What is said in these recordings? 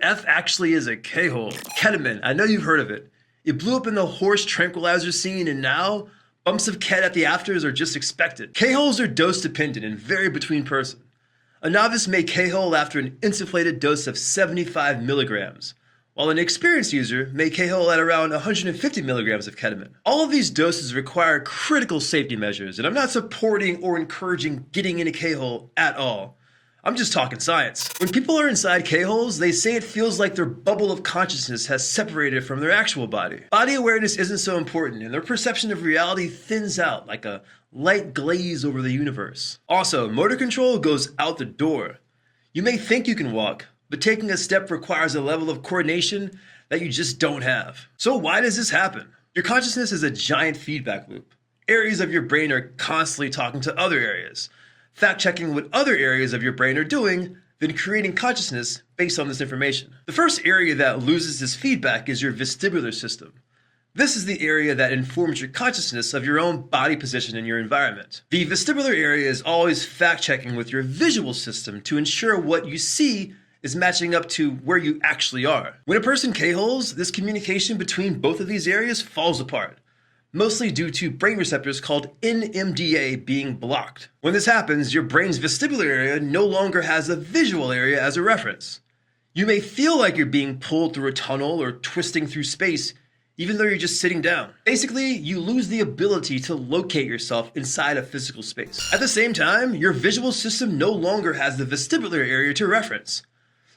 F actually is a K-hole? Ketamine, I know you've heard of it. It blew up in the horse tranquilizer scene, and now bumps of Ket at the afters are just expected. K-holes are dose dependent and vary between person. A novice may K-hole after an insufflated dose of 75 milligrams, while an experienced user may K-hole at around 150 milligrams of ketamine. All of these doses require critical safety measures, and I'm not supporting or encouraging getting in a K-hole at all. I'm just talking science. When people are inside K-holes, they say it feels like their bubble of consciousness has separated from their actual body. Body awareness isn't so important, and their perception of reality thins out like a light glaze over the universe. Also, motor control goes out the door. You may think you can walk, but taking a step requires a level of coordination that you just don't have. So why does this happen? Your consciousness is a giant feedback loop. Areas of your brain are constantly talking to other areas, fact-checking what other areas of your brain are doing, then creating consciousness based on this information. The first area that loses this feedback is your vestibular system. This is the area that informs your consciousness of your own body position in your environment. The vestibular area is always fact-checking with your visual system to ensure what you see is matching up to where you actually are. When a person K-holes, this communication between both of these areas falls apart, mostly due to brain receptors called NMDA being blocked. When this happens, your brain's vestibular area no longer has a visual area as a reference. You may feel like you're being pulled through a tunnel or twisting through space, even though you're just sitting down. Basically, you lose the ability to locate yourself inside a physical space. At the same time, your visual system no longer has the vestibular area to reference.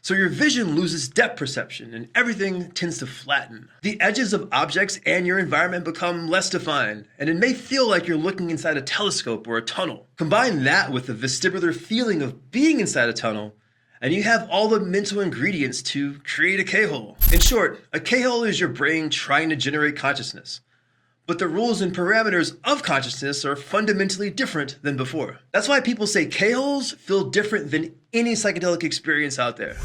So your vision loses depth perception and everything tends to flatten. The edges of objects and your environment become less defined, and it may feel like you're looking inside a telescope or a tunnel. Combine that with the vestibular feeling of being inside a tunnel, and you have all the mental ingredients to create a K-hole. In short, a K-hole is your brain trying to generate consciousness. But the rules and parameters of consciousness are fundamentally different than before. That's why people say K-holes feel different than any psychedelic experience out there.